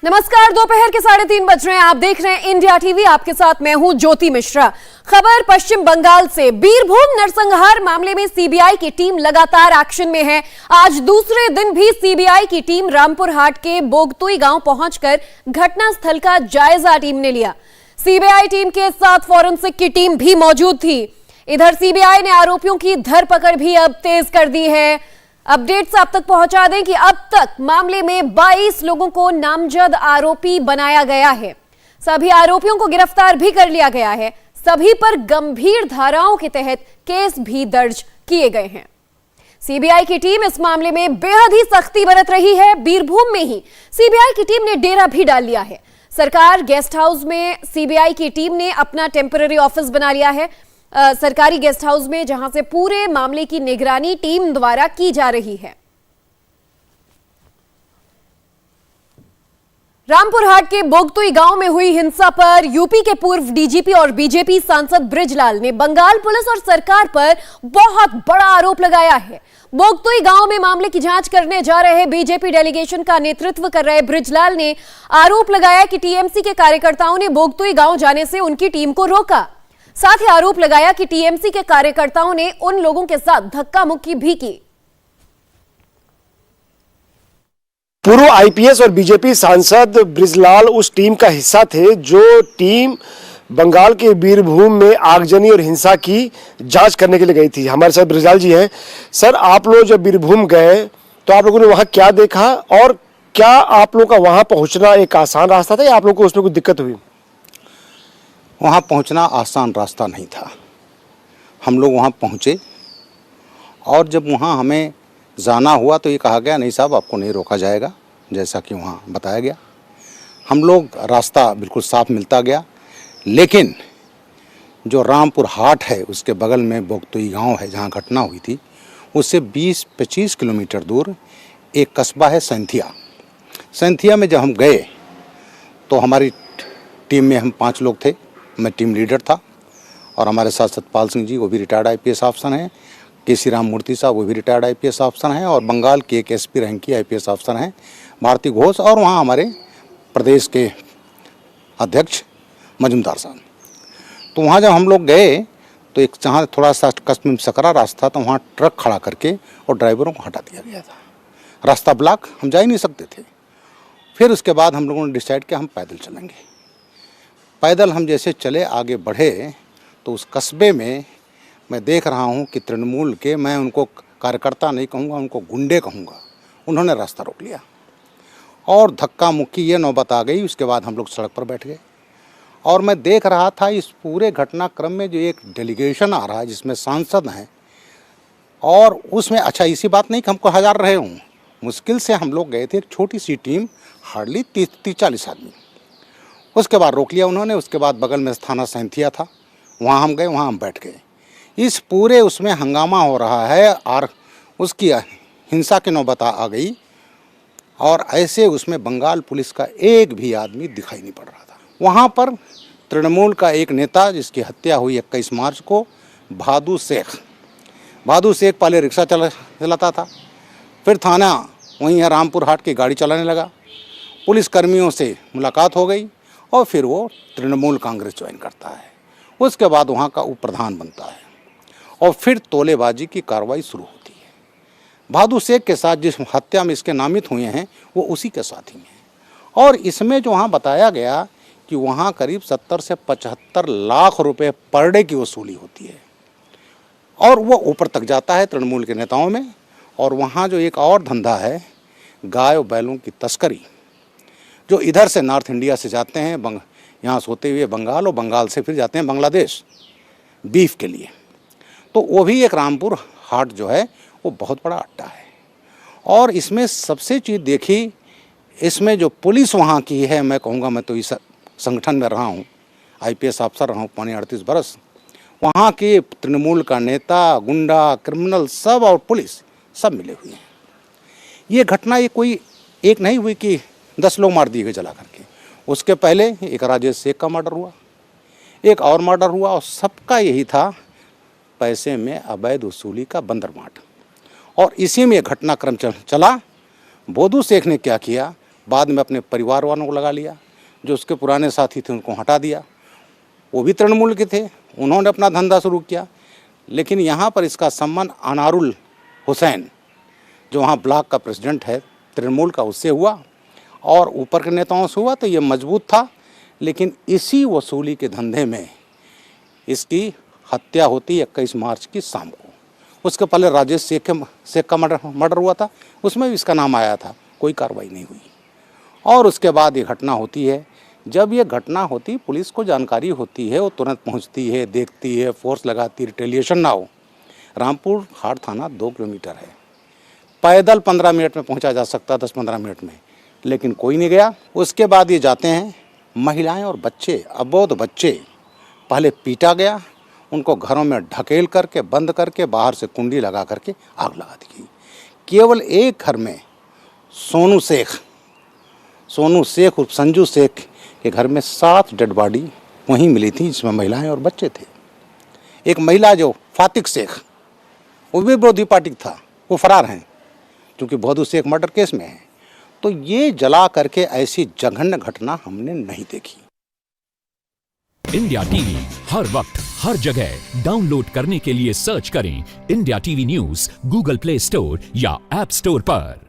नमस्कार, दोपहर के 3:30 बज रहे हैं। आप देख रहे हैं इंडिया टीवी। आपके साथ मैं हूं ज्योति मिश्रा। खबर पश्चिम बंगाल से। बीरभूम नरसंहार मामले में सीबीआई की टीम लगातार एक्शन में है। आज दूसरे दिन भी सीबीआई की टीम रामपुर हाट के बोगतुई गांव पहुंचकर घटनास्थल का जायजा टीम ने लिया। सीबीआई टीम के साथ फॉरेंसिक की टीम भी मौजूद थी। इधर सीबीआई ने आरोपियों की धरपकड़ भी अब तेज कर दी है। अपडेट्स आप तक पहुंचा दें कि अब तक मामले में 22 लोगों को नामजद आरोपी बनाया गया है। सभी आरोपियों को गिरफ्तार भी कर लिया गया है। सभी पर गंभीर धाराओं के तहत केस भी दर्ज किए गए हैं। सीबीआई की टीम इस मामले में बेहद ही सख्ती बरत रही है। बीरभूम में ही सीबीआई की टीम ने डेरा भी डाल लिया है। सरकार गेस्ट हाउस में सीबीआई की टीम ने अपना टेम्पररी ऑफिस बना लिया है, सरकारी गेस्ट हाउस में, जहां से पूरे मामले की निगरानी टीम द्वारा की जा रही है। रामपुर हाट के बोगतुई गांव में हुई हिंसा पर यूपी के पूर्व डीजीपी और बीजेपी सांसद बृजलाल ने बंगाल पुलिस और सरकार पर बहुत बड़ा आरोप लगाया है। बोगतुई गांव में मामले की जांच करने जा रहे बीजेपी डेलीगेशन का नेतृत्व कर रहे बृजलाल ने आरोप लगाया कि टीएमसी के कार्यकर्ताओं ने बोगतुई गांव जाने से उनकी टीम को रोका। साथ ही आरोप लगाया कि टीएमसी के कार्यकर्ताओं ने उन लोगों के साथ धक्का मुक्की भी की। पूर्व आईपीएस और बीजेपी सांसद बृजलाल उस टीम का हिस्सा थे जो टीम बंगाल के बीरभूम में आगजनी और हिंसा की जांच करने के लिए गई थी। हमारे साथ बृजलाल जी हैं। सर, आप लोग जब बीरभूम गए तो आप लोगों ने वहां क्या देखा और क्या आप लोगों का वहां पहुंचना एक आसान रास्ता था या आप लोगों को उसमें कोई दिक्कत हुई? वहाँ पहुँचना आसान रास्ता नहीं था। हम लोग वहाँ पहुँचे और जब वहाँ हमें जाना हुआ तो ये कहा गया नहीं साहब, आपको नहीं रोका जाएगा, जैसा कि वहाँ बताया गया। हम लोग रास्ता बिल्कुल साफ मिलता गया, लेकिन जो रामपुर हाट है उसके बगल में बोगतुई गांव है जहाँ घटना हुई थी, उससे 20-25 किलोमीटर दूर एक कस्बा है सैंथिया। सैंथिया में जब हम गए तो हमारी टीम में हम 5 लोग थे। मैं टीम लीडर था और हमारे साथ सतपाल सिंह जी, वो भी रिटायर्ड आईपीएस अफसर हैं, केसी राम मूर्ति साहब, वो भी रिटायर्ड आईपीएस अफसर हैं, और बंगाल के एक एसपी रैंक की आईपीएस अफसर हैं भारती घोष, और वहाँ हमारे प्रदेश के अध्यक्ष मजूमदार साहब। तो वहाँ जब हम लोग गए तो एक जहाँ थोड़ा सा कस्बे में सकरा रास्ता था, वहाँ ट्रक खड़ा करके और ड्राइवरों को हटा दिया गया था। रास्ता ब्लॉक, हम जा ही नहीं सकते थे। फिर उसके बाद हम लोगों ने डिसाइड किया हम पैदल चलेंगे। पैदल हम जैसे चले, आगे बढ़े तो उस कस्बे में मैं देख रहा हूँ कि तृणमूल के, मैं उनको कार्यकर्ता नहीं कहूँगा, उनको गुंडे कहूँगा, उन्होंने रास्ता रोक लिया और धक्का मुक्की ये नौबत आ गई। उसके बाद हम लोग सड़क पर बैठ गए और मैं देख रहा था इस पूरे घटनाक्रम में जो एक डेलीगेशन आ रहा है जिसमें सांसद हैं, और उसमें अच्छा इसी बात नहीं कि हमको हजार रहे हों, मुश्किल से हम लोग गए थे, एक छोटी सी टीम, हार्डली 30-40 आदमी। उसके बाद रोक लिया उन्होंने। उसके बाद बगल में थाना सैंथिया था, वहाँ हम गए, वहाँ हम बैठ गए। इस पूरे उसमें हंगामा हो रहा है और उसकी हिंसा की नौबत आ गई, और ऐसे उसमें बंगाल पुलिस का एक भी आदमी दिखाई नहीं पड़ रहा था। वहाँ पर तृणमूल का एक नेता जिसकी हत्या हुई 21 मार्च को, भादू शेख पहले रिक्शा चलाता था, फिर थाना वहीं रामपुर हाट की गाड़ी चलाने लगा। पुलिस कर्मियों से मुलाकात हो गई और फिर वो तृणमूल कांग्रेस ज्वाइन करता है। उसके बाद वहाँ का उप प्रधान बनता है और फिर तोलेबाजी की कार्रवाई शुरू होती है। भादू शेख के साथ जिस हत्या में इसके नामित हुए हैं वो उसी के साथी हैं। और इसमें जो वहाँ बताया गया कि वहाँ करीब 70 से 75 लाख रुपए पर डे की वसूली होती है, और वो ऊपर तक जाता है तृणमूल के नेताओं में। और वहाँ जो एक और धंधा है, गाय और बैलों की तस्करी, जो इधर से नॉर्थ इंडिया से जाते हैं यहाँ से होते हुए बंगाल, और बंगाल से फिर जाते हैं बांग्लादेश बीफ के लिए, तो वो भी एक रामपुर हाट जो है वो बहुत बड़ा अड्डा है। और इसमें सबसे चीज़ देखी, इसमें जो पुलिस वहाँ की है, मैं कहूँगा, मैं तो इस संगठन में रहा हूँ, आईपीएस अफसर रहा हूँ 38 बरस, वहाँ के तृणमूल का नेता, गुंडा, क्रिमिनल सब और पुलिस सब मिले हुए हैं। ये घटना ये कोई एक नहीं हुई कि 10 लोग मार दिए गए जला करके। उसके पहले एक राजेश शेख का मर्डर हुआ, एक और मर्डर हुआ, और सबका यही था पैसे में अवैध वसूली का बंदरमाट। और इसी में घटनाक्रम चला। बोधू शेख ने क्या किया, बाद में अपने परिवार वालों को लगा लिया, जो उसके पुराने साथी थे उनको हटा दिया, वो भी तृणमूल के थे, उन्होंने अपना धंधा शुरू किया। लेकिन यहाँ पर इसका संबंध अनारुल हुसैन, जो वहाँ ब्लॉक का प्रेसिडेंट है तृणमूल का, उससे हुआ और ऊपर के नेताओं से हुआ, तो ये मजबूत था। लेकिन इसी वसूली के धंधे में इसकी हत्या होती 21 मार्च की शाम को। उसके पहले राजेश शेख का मर्डर हुआ था, उसमें भी इसका नाम आया था, कोई कार्रवाई नहीं हुई। और उसके बाद ये घटना होती है। जब ये घटना होती, पुलिस को जानकारी होती है, वो तुरंत पहुंचती है, देखती है, फोर्स लगाती है, रिटेलिएशन ना हो। रामपुर हाट थाना 2 किलोमीटर है, पैदल 15 मिनट में पहुंचा जा सकता, 10-15 मिनट में, लेकिन कोई नहीं गया। उसके बाद ये जाते हैं, महिलाएं और बच्चे, अबोध बच्चे पहले पीटा गया, उनको घरों में ढकेल करके, बंद करके, बाहर से कुंडी लगा करके आग लगा दी गई। केवल एक घर में सोनू शेख उर्फ संजू शेख के घर में 7 डेड बॉडी वहीं मिली थी, जिसमें महिलाएं और बच्चे थे। एक महिला जो फातिक शेख, वो भी विरोधी पार्टी था, वो फरार हैं क्योंकि बहादुर शेख मर्डर केस में है। तो ये जला करके ऐसी जघन्य घटना हमने नहीं देखी। इंडिया टीवी हर वक्त हर जगह डाउनलोड करने के लिए सर्च करें India TV news Google play store या ऐप स्टोर पर।